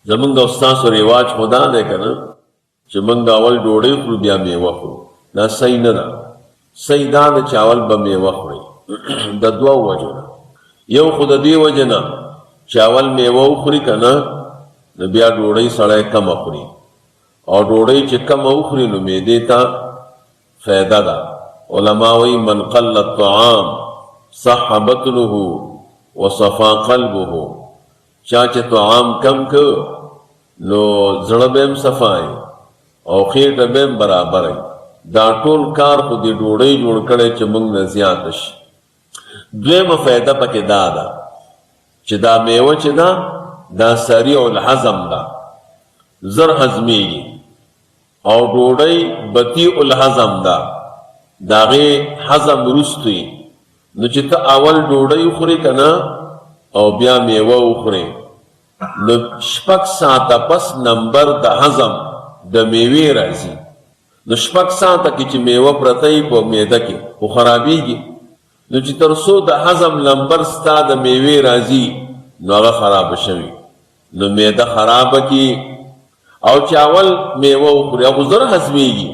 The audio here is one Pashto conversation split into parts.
زمونږ او ستاسو رواج خدا دی که نه چې موږ اول ډوډۍ خورو بیا میوه خورو. دا صحیح نه ده. صحیح دا ده چې اول به میوه خورئ د دوو وجو نه. یو خو د دې وجې نه چې اول میوه وخوري که نه نو بیا ډوډۍ سړی کمه خوري، او ډوډۍ چې کمه وخوري نو معدې ته فایده ده. علما وایي من قل الطعام صح بطنه وصفا قلبه. چا چې طعام کم که نو زړه به هم صفای او خېټه به هم برابره. دا ټول کار خو د ډوډۍ جوړ کړی چې موږ نه زیاته شي. دویمه فایده پکې دا ده چې دا میوه چې ده دا سریع الهضم ده، زر هضمیږي، او ډوډۍ بطیء الهضم ده، د هغې هضم وروست وي. نو چې ته اول ډوډۍ وخورې که نه او بیا میوه وخورې نو 6 ساعته پس نمبر د هضم د میوې راځي. نو 6 ساعته کې چې میوه پرته وي په معده کې خو خرابېږي. نو چې تر څو د هضم نمبر ستا د میوې راځي نو هغه خرابه شوي، نو معده خرابه کې. او چې اول میوه وخوري هغه زر هضمېږي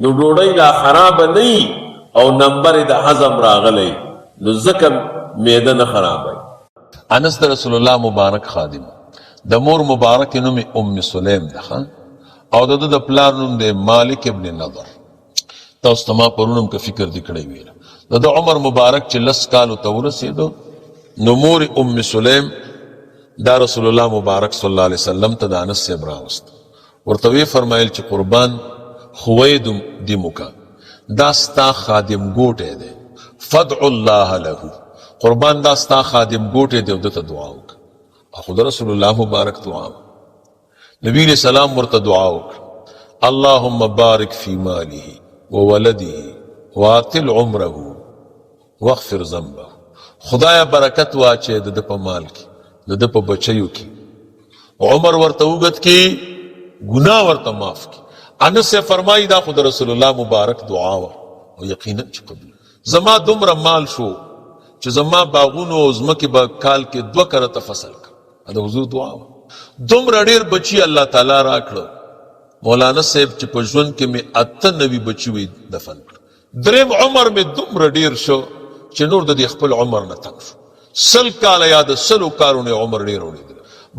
نو ډوډۍ لا خرابه نه وي او نمبر د هضم راغلی، نو ځکه معده نه خرابوي. انس د رسول الله مبارک خادم، د مور مبارک نوم ام سلیم ده او د پلار نوم د مالک ابن نضر. تاسو ته ما پرونم که فکر دی کړی ویل د عمر مبارک چې 10 کالو ته ورسېدو نو مور ام سلیم دا رسول الله مبارک صلی الله علیه وسلم ته د انس صاحب راوست، ورته وی فرمایل چې قربان خوید دیموکا دا ستا خادم ګوټی دی، فدع الله له، قربان دا ستا خادم ګوټی دی او دته دعا وکړه. خو د رسول الله مبارک دعا نبی علیہ السلام ورته دعا وکړه اللهم بارک فی ماله وولده واطل عمره واغفر ذنبه. خدایا برکت واچې د په مال کې، د په بچیو کې، عمر ورته اوږد کې، ګناه ورته معاف کې. انس سے فرمایي دا خو د رسول الله مبارک دعا وه او یقینا چې قبول. زما دومره مال شو چې زما باغونو او ځمکې به کال کې 2 کرته فصل کړ. دا حضور دعا وه. دومره ډېر بچي الله تعالی راکړه. مولانا صاحب چې په ژوند کې مې 98 بچي وي دفن کړ. دریم عمر مې دومره ډېر شو چې نور د دې خپل عمر نه تنګ شو. 100 کاله یا د 100 کالونو عمر ډېر وړي.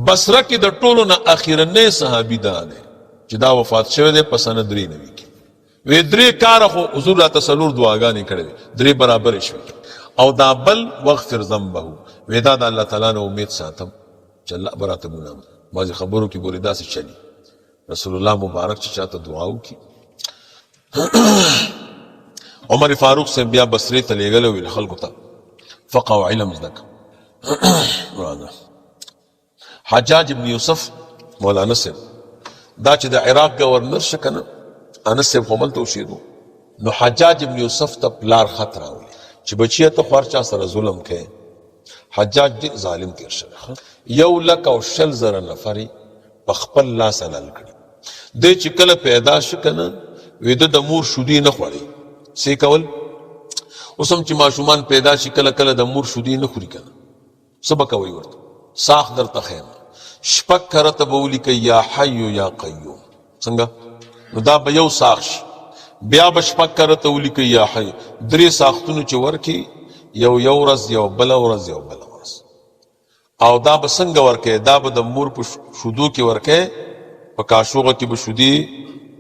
بصره کې د ټولو نه اخرنی صحابي دا دی چې دا وفات شوی دی په سنه 93 کې. وی 3 کاره خو حضور راته 4 دعاګانې کړې وې، 3 برابرې شوې. او دا بل واغفر ذنبه، وی دا د الله تعالی نه امید ساتم چې الله به راته ګناه. بعضې خبرو کې ګورې داسې چلي رسول الله مبارک چې چاته دعا وکړي. عمر فاروق صاحب بیا بصرې ته لېږلی ویل خلکو ته فقه او علم زده کړه. حجاج ابن یوسف مولانا صاحب دا چې د عراق گورنر شه که نه، انس صاحب خو هملته اوسېدو، نو حجاج ابن یوسف ته پلار خط راولي چې بچیه ته خو هر چا سره ظلم کوې. حجاج ډېر ظالم تېر شوی، 1,20,000 نفرې په خپل لاس حلال کړي. دی چې کله پیدا شو که نه وی د مور شودې نه خوړې. څه کول؟ اوس هم چې ماشومان پیدا شي کله کله د مور شودې نه خوري که نه، څه به کوئ ورته؟ ساخ درته ښیم 6 کرته به ولیکئ یا حی یا قیوم. څنګه؟ نو دا به یو ساخ شي، بیا به 6 کرته ولیکئ یا حی. 3 ساختونو چې ورکړي، یو ورځ، یو بله ورځ، یو بله ورځ. او دا به څنګه ورکړي؟ دا به د مور په شودو کې ورکړي، په کاشوغه کې به شودې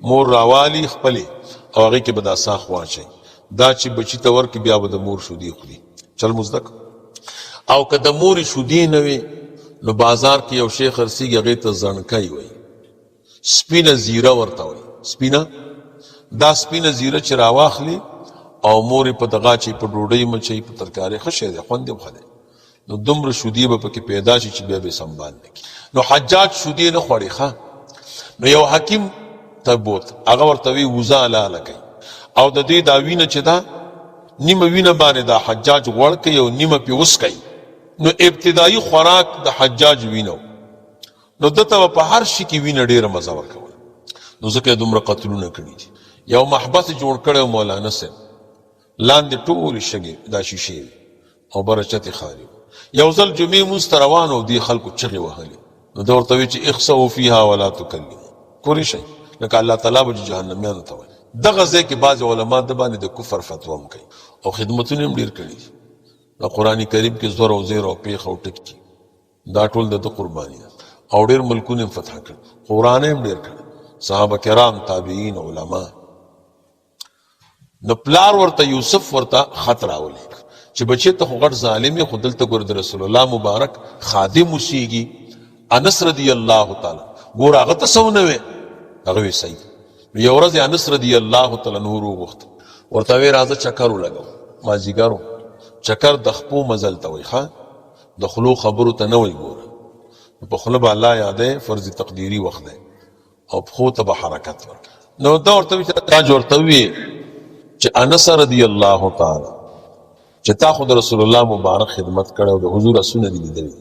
مور راوالي خپلې او هغې کې به دا ساخ واچوي. دا چې بچي ته ورکړي بیا به د مور شودې خوري. چل مو زده کړه. او که د مورې شودې نه وي نو بازار کې یو شی خرڅېږي هغې ته زڼکۍ وایي، سپینه زیره ورته وایي. سپینه، دا سپینه زیره چې راواخلي او مورې په دغه چې په ډوډۍ مچوي، په ترکارۍ، ښه شی دی، خوند یې ښه دی. نو دومره شودې به پکې پیدا شي چې بیا به سنبال نه کړي. نو حجاج شودې نه خوړې. ښه، نو یو حکیم ته بوت، هغه ورته وی وزه حلاله کوي او د دې دا وینه چې ده نیمه وینه باندې دا حجاج غوړ کوي او نیمه پې وسکوي. نو ابتدایي خوراک د حجاج وینه، نو دته به په هر شي کې وینه ډېره مزه ورکوله. نو ځکه یې دومره قتلونه کړي دي. یو محبس جوړ کړی مولانا صاحب، لاندې ټولې شګې دا شیشې وي او بره چتې خالي. یو ځل جمعې مونځ ته روان او دې خلکو چغې وهلې، نو دا ورته وی چې اخسئوا فیها ولا تکلموا کولی شئ لکه الله تعالی به جهنمیانو ته وایي. دغه ځای کې بعض علما د باندې د کفر فتوا هم کوي او خدمتونه هم ډېر کړي دي. د قرآن کریم کې زور او زیر او پیښ او ټک دا ټول د قرباني ده او ډېر ملکونه هم فتح کړي، قرآن هم ډېر کړي، صحابه کرام، تابعین، علما. نو پلار ورته یوسف ورته خط راولي چې بچی ته خو غټ ظالم یې، خو دلته ګوره د رسول الله مبارک خادم اوسېږي. انس رضی الله تعالی ګوره هغه ته څه ونه وی، هغه وی صحیح. یو ورځ انس رضی الله تعالی عنہ وغوښت، ورته وی راځه چکر ولګو، مازدیګر چکر د خپو مزل ته وی، ښه د خلو خبرو ته نه وی. ګوره په خوله به الله یادی، فرض تقدیری وخت دی او پښو ته به حرکت ورکړي. نو دا ورته وی چې ورته وی چې انس رضی الله تعالی چې تا خو د رسول الله مبارک خدمت کړه او د حضور سنت دي لیدلې،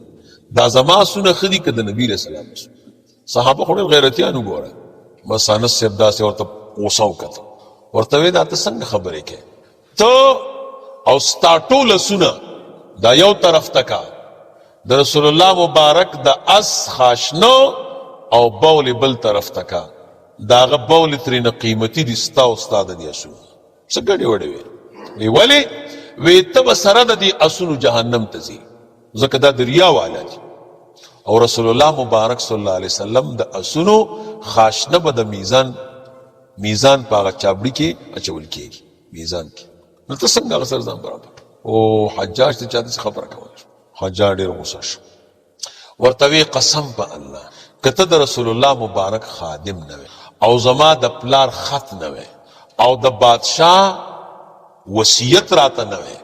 دا زما سنت خدي که د نبی رسول الله صحابه خو ډېر غیرتیانو. ګوره بس انس صاحب داسې ورته غوسه وکړه، ورته وی دا ته څنګه خبرې کوې ته او ستا ټوله سنت دا یو طرف ته کا، د رسول الله مبارک د اس خاشنو او بول بل طرف ته کا، دا هغه بول ترېنه قیمتي دي ستا او ستا د دې اسونو. څه ګډې وډې وی ولې وی ته به سره د دې اسونو جهنم ته ځي، ځکه دا د ریا والا دي. او رسول الله مبارک صلی الله علیه وسلم د اسونو خاشنه به د میزان په هغه چابړي کې اچول کېږي، میزان کې. نو ته څنګه هغه سره ځان برابر؟ او حجاج ته چا داسې خبره کوله، حجاج ډېر غوسه شو، ورته وی قسم په الله که ته د رسول الله مبارک خادم نه وې او زما د پلار خط نه وې او د بادشاه وصیت راته نه وې،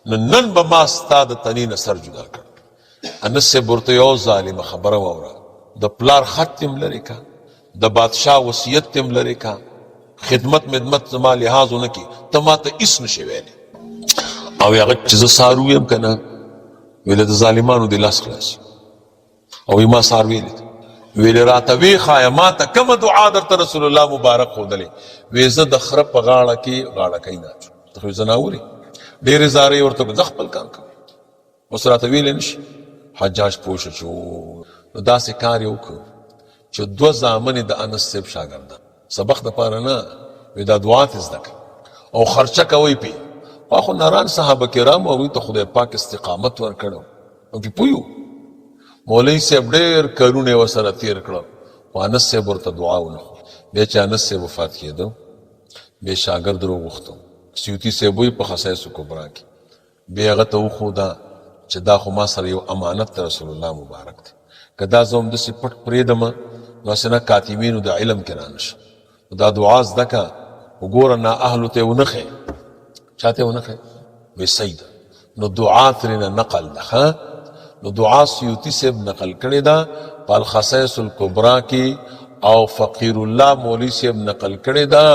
نو نن به ما ستا د تنې نه سر جدا کړ. انس صاحب ورته یو ظالمه خبره واوره، د پلار خط تم لرې کا، د بادشاه وصیت تم لرې کا، خدمت زما لحاظ ونه کی، ته ما ته هېڅ نشې ویلی. او هغه چې زه سار ویم که نه ویله د ظالمانو د لاس خلاصي. او ما سار ویلی ویلی راته وی ښایه ما ته کومه دعا درته رسول الله مبارک ښودلی؟ وی زه د خره په غاړه کې غاړکۍ ناچو، ته خو زناورې ډېرې زارۍ ورته زه خپل کار کوم، اوس راته ویلی نشي. حجاج پوه شو چې نو داسې کار یې وکړو چې 2 زامن د انس صاحب شاګردان، سبق دپاره نه وی دا دعا تې زده کړه او خرچه کوئ پې. خو ناران صحابه کرام هغوی ته خدای پاک استقامت ورکړو او پې پوه یو. مولوي صاحب ډېر کارونه یې ورسره تېر کړل، خو انس صاحب ورته دعا ونه کړه. بیا چې انس صاحب وفات کېده بیا شاګرد راوغوښته، سیوطي صاحب وایي په خصایصو کبرا کې بیا هغه ته وښوده چې دا خو ما سره یو امانت د رسول الله مبارک دی، که دا زه همداسې پټ پرېږدمه نو هسې نه کاتبینو د علم کې رانشم. دا دعا زده که وګوره نااهلو ته یې ونه ښیې، چا ته یې ونه ښیې؟ وایي صحیح ده. نو دعا ترېنه نقل ده، ښه نو دعا سیوطي صاحب نقل کړې ده په الخصائص الکبرا کې، او فقیر الله مولوي صاحب نقل کړې ده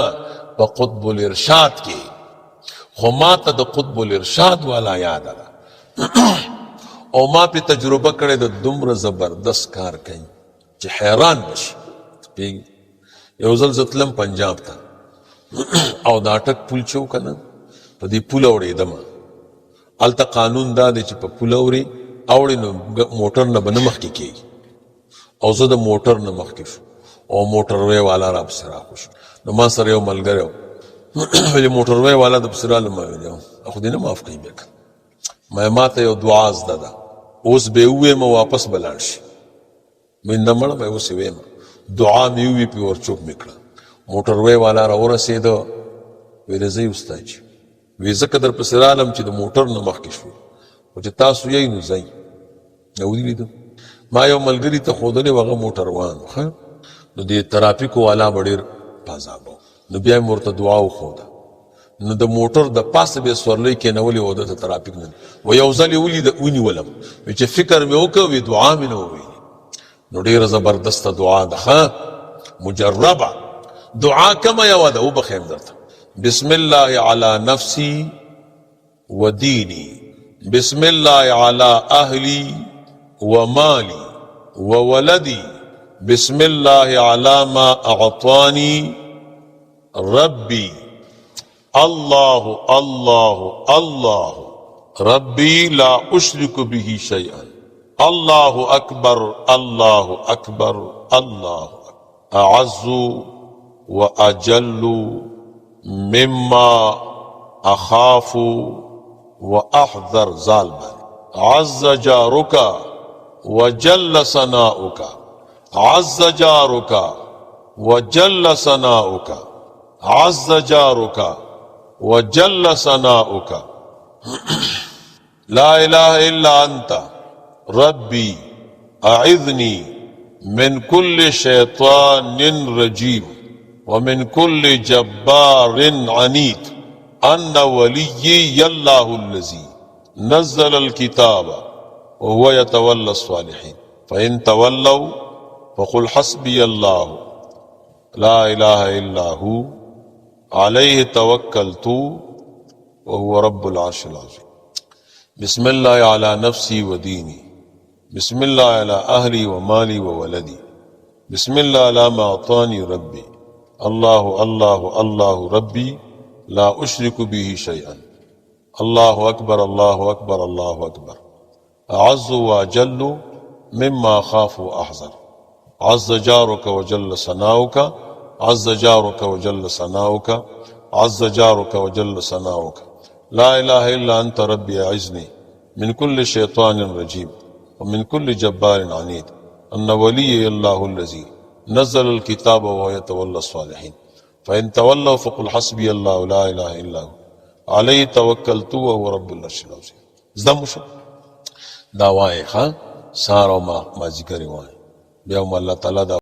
په قطب الارشاد کې. خو ما ته د قطب الارشاد والا یاد ده او ما پې تجربه کړې ده، دومره زبردست کار کوي چې حیران بشي. یو ځل زه تلم پنجاب ته او دا اټک پول چې و که نه، په دې پول اوړېدم. هلته قانون دا دی چې په پول اوړې نو موټر نه به نه مخکې کېږي، او زه د موټر نه مخکې شو او موټروی والا را پسې راخوشو. نو ما سره یو ملګری و، ویلې موټروی والا د پسې رالم، ما ویلې خو دې نه معاف کوي بیا که ما ته یو دعا زده ده، اوس به یې وویمه واپس به لاړ شي. مې نه مړه مې اوس یې ویمه، دعا مې ووي پې ورچوپ مې کړه. موټروی والا را ورسېده، ویلې زه یې استاد وی ځکه در پسې رالم چې د موټر نه مخکې شو، خو چې تاسو یې نو ځئ. نو ولیدم ما یو ملګري ته ښودلی و، هغه موټروان و، ښه نو د ترافیکو والا به ډېر پازابه و. نو بیا یې ورته دعا وښوده، نو د موټر د پاسه به یې سورلۍ کېنولې و، ده ته ترافیک نه و. یو ځل یې ونیولم، وی چې فکر مې وکړ، وی دعا مې نه وویلې. نو ډېره زبردسته دعا ده، ښه مجربه دعا کومه یوه ده، وبخیم درته. بسم الله علی نفسی و دینی، بسم الله علی اهلی و مالی و ولدی، بسم الله علی ما اعطانی ربی، الله الله الله ربی لا اشرک به شیئا، अल्लाहु अकबर अल्लाहु अकबर अल्लाहु अकबर। अअज़्ज़ु व अजल्लु मिम्मा अखाफु व अहज़र ज़ालमन। अज़्ज़ जारुका व जल्ल सनाउका। अज़्ज़ जारुका व जल्ल सनाउका। अज़्ज़ जारुका व जल्ल सनाउका। ला इलाहा इल्ला अंता रब्बी अइज़नी मिन कुल्लि शैतानिन रजीम व मिन कुल्लि जब्बारिन अनीद। अन्ना वलिय्यी अल्लाहुल्लज़ी नज़्ज़लल किताब व हुवा यतवल्ला स्वालिहीन। फ़इन तवल्लौ फ़क़ुल हस्बी अल्लाहु ला इलाहा इल्ला हु अलैहि तवक्कलतु व हुवा रब्बुल अर्शिल अज़ीम। बिस्मिल्लाह अला नफ्सी व दीनी। बिस्मिल्लाह अला अहली व माली व वलदी। बिस्मिल्लाह अला मा अतानी रब्बी। अल्लाहु अल्लाहु अल्लाहु रब्बी ला उश्रिकु बिही शैअन। अल्लाहु अकबर अल्लाहु अकबर अल्लाहु अकबर। अअज़्ज़ु व अजल्लु मिम्मा अखाफु व अहज़र। अज़्ज़ जारुका व जल्ल सनाउका। अज़्ज़ जारुका व जल्ल सनाउका। अज़्ज़ जारुका व जल्ल सनाउका। ला इलाहा इल्ला अंता रब्बी अइज़नी मिन कुल्लि शैतानिर रजीम व मिन कुल्लि जब्बारिन अनीद। अन्ना वलिय्यी अल्लाहुल्लज़ी नज़्ज़लल किताब व हुवा यतवल्ला स्वालिहीन। फ़इन तवल्लौ फ़क़ुल हस्बी अल्लाहु ला इलाहा इल्ला हु अलैहि तवक्कलतु व हुवा रब्बुल अर्शिल अज़ीम। ज़मुशो दावाए खा सारो मा जिक्र वाए बेम अल्लाह ताला दा